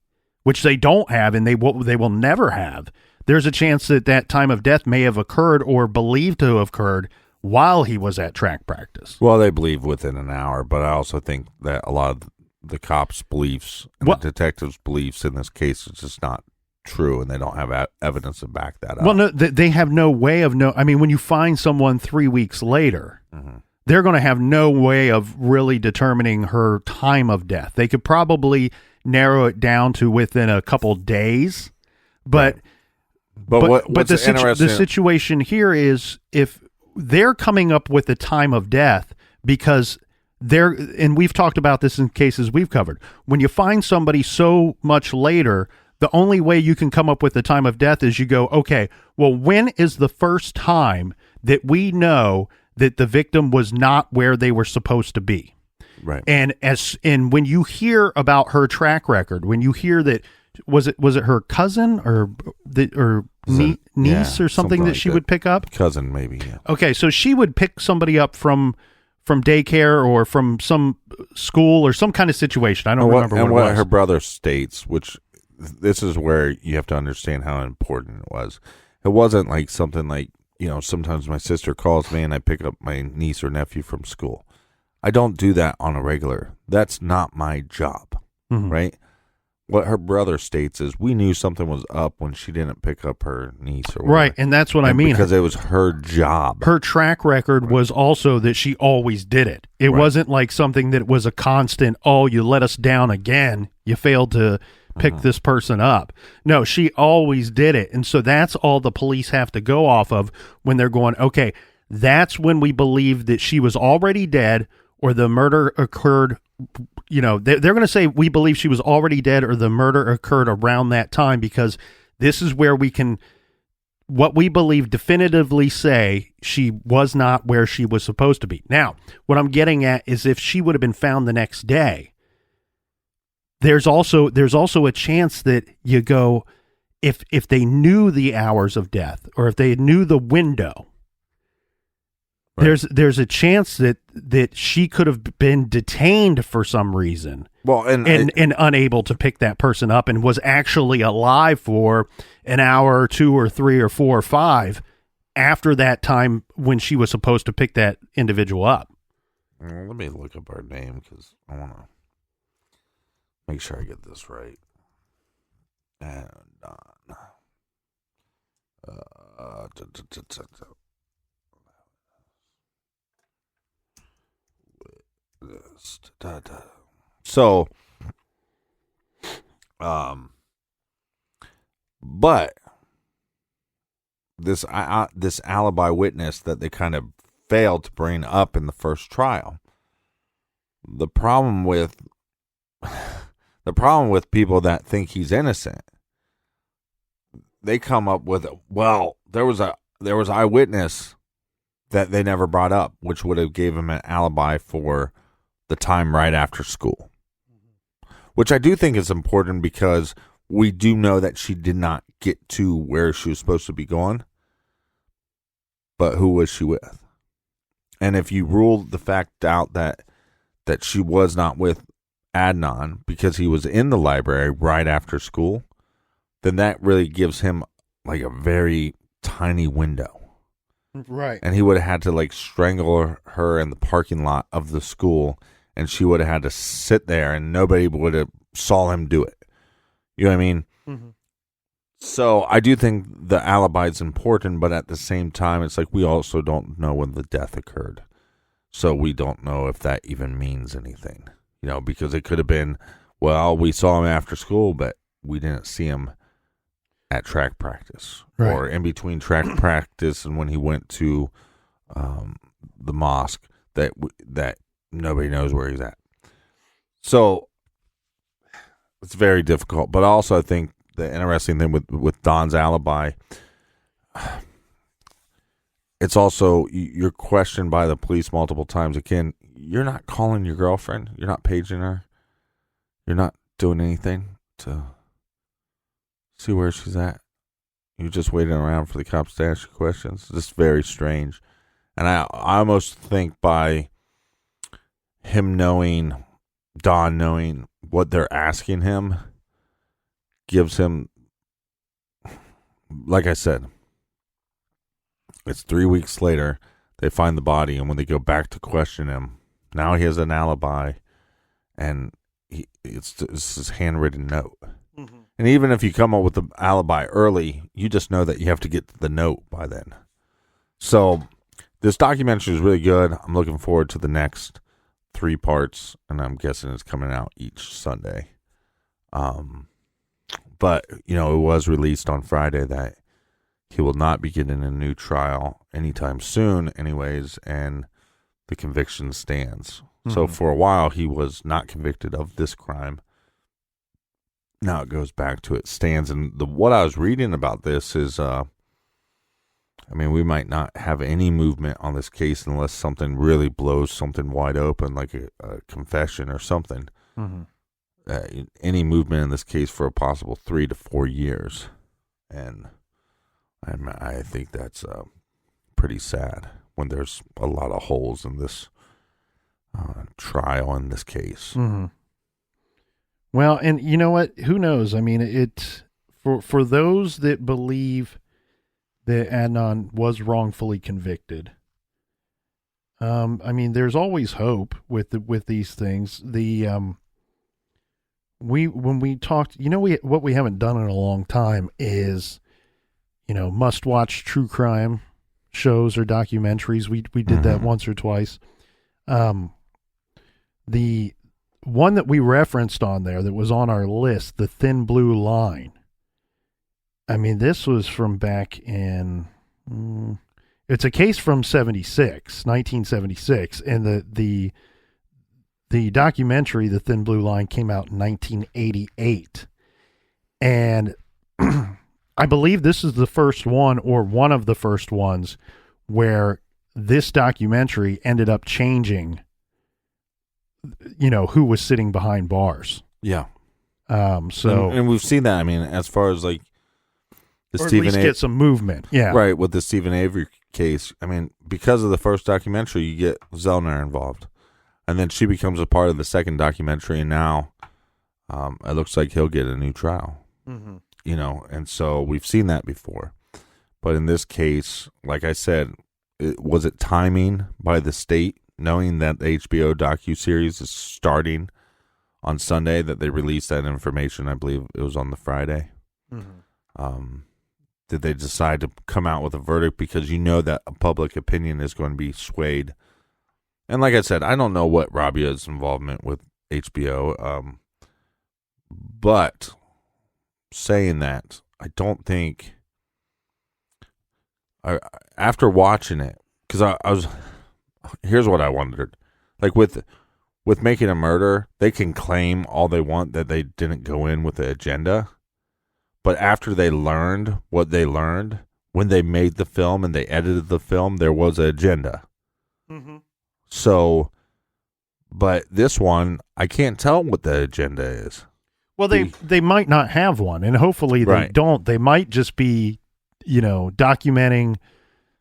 which they don't have and they will never have, there's a chance that time of death may have occurred or believed to have occurred while he was at track practice. Well, they believe within an hour, but I also think that a lot of the cops' beliefs and the detectives' beliefs in this case is just not true, and they don't have evidence to back that up. Well, no, they have no way of I mean, when you find someone 3 weeks later, they're going to have no way of really determining her time of death. They could probably narrow it down to within a couple days, but the situation here is if they're coming up with the time of death because and we've talked about this in cases we've covered. When you find somebody so much later, the only way you can come up with the time of death is you go, okay, well, when is the first time that we know that the victim was not where they were supposed to be? Right. And when you hear about her track record, when you hear that, was it her cousin or niece or something that she would pick up? Cousin, maybe. Yeah. Okay, so she would pick somebody up from daycare or from some school or some kind of situation. I don't remember what it was. Her brother states, which this is where you have to understand how important it was. It wasn't like something like, sometimes my sister calls me and I pick up my niece or nephew from school. I don't do that on a regular. That's not my job, right? What her brother states is we knew something was up when she didn't pick up her niece or whatever. Right, and that's what I mean. Because it was her job. Her track record was also that she always did it. It wasn't like something that was a constant, oh, you let us down again. You failed to pick this person up. No, she always did it. And so that's all the police have to go off of when they're going, okay, that's when we believe that she was already dead or the murder occurred. They're going to say we believe she was already dead or the murder occurred around that time because this is where we can, what we believe definitively say she was not where she was supposed to be. Now, what I'm getting at is if she would have been found the next day, there's also a chance that you go, if they knew the hours of death or if they knew the window, there's a chance that she could have been detained for some reason. Well, and unable to pick that person up and was actually alive for an hour or 2 or 3 or 4 or 5 after that time when she was supposed to pick that individual up. Let me look up her name because I want to make sure I get this right. And so, but this alibi witness that they kind of failed to bring up in the first trial. The problem with people that think he's innocent, they come up with, well, there was eyewitness that they never brought up, which would have gave him an alibi for the time right after school, which I do think is important because we do know that she did not get to where she was supposed to be going, but who was she with? And if you rule the fact out that she was not with Adnan because he was in the library right after school, then that really gives him like a very tiny window. Right. And he would have had to like strangle her in the parking lot of the school, and she would have had to sit there and nobody would have saw him do it. You know what I mean? Mm-hmm. So I do think the alibi is important, but at the same time, it's like we also don't know when the death occurred. So we don't know if that even means anything, because it could have been, well, we saw him after school, but we didn't see him at track practice, right, or in between track practice and when he went to the mosque that nobody knows where he's at. So it's very difficult. But also I think the interesting thing with Don's alibi, it's also you're questioned by the police multiple times. Again, you're not calling your girlfriend. You're not paging her. You're not doing anything to see where she's at. You're just waiting around for the cops to ask you questions. It's just very strange. And I almost think by Don knowing what they're asking him, gives him, like I said, it's 3 weeks later, they find the body, and when they go back to question him, now he has an alibi, and it's his handwritten note. Mm-hmm. And even if you come up with the alibi early, you just know that you have to get the note by then. So this documentary is really good. I'm looking forward to the next 3 parts, and I'm guessing it's coming out each Sunday. But, it was released on Friday that he will not be getting a new trial anytime soon anyways, and the conviction stands. Mm-hmm. So for a while, he was not convicted of this crime. Now it goes back to it stands. And what I was reading about this is, we might not have any movement on this case unless something really blows something wide open, like a confession or something. Mm-hmm. Any movement in this case for a possible 3 to 4 years. And I think that's pretty sad when there's a lot of holes in this trial in this case. Mm-hmm. Well, and you know what? Who knows? It for those that believe that Adnan was wrongfully convicted. There's always hope with these things. When we talked, what we haven't done in a long time is, must watch true crime shows or documentaries. We did that once or twice. The one that we referenced on there that was on our list, The Thin Blue Line. This was from back in, it's a case from 1976, and the documentary, The Thin Blue Line, came out in 1988. And I believe this is the first one, or one of the first ones, where this documentary ended up changing, who was sitting behind bars. Yeah. And we've seen that, as far as like the or Stephen at least get some movement. Yeah. Right, with the Stephen Avery case. Because of the first documentary, you get Zellner involved. And then she becomes a part of the second documentary, and now it looks like he'll get a new trial. Mm-hmm. And so we've seen that before. But in this case, like I said, was it timing by the state, knowing that the HBO docuseries is starting on Sunday, that they released that information? I believe it was on the Friday. Mm-hmm. Did they decide to come out with a verdict because that public opinion is going to be swayed? And like I said, I don't know what Rabia's involvement with HBO, but saying that, I don't think, after watching it, because here's what I wondered, like with Making a Murder, they can claim all they want that they didn't go in with the agenda, but after they learned what they learned, when they made the film and they edited the film, there was an agenda. Mm-hmm. So, but this one, I can't tell what the agenda is. Well, they might not have one, and hopefully they don't. They might just be, documenting.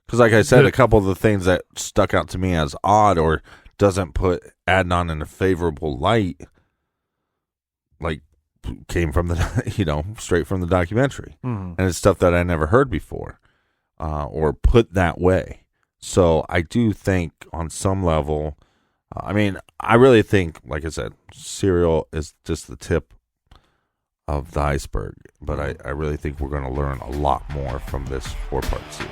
Because like I said, a couple of the things that stuck out to me as odd or doesn't put Adnan in a favorable light, like, came from the, straight from the documentary. Mm-hmm. And it's stuff that I never heard before or put that way. So I do think on some level, I really think, like I said, Serial is just the tip of the iceberg. But I really think we're going to learn a lot more from this 4-part series.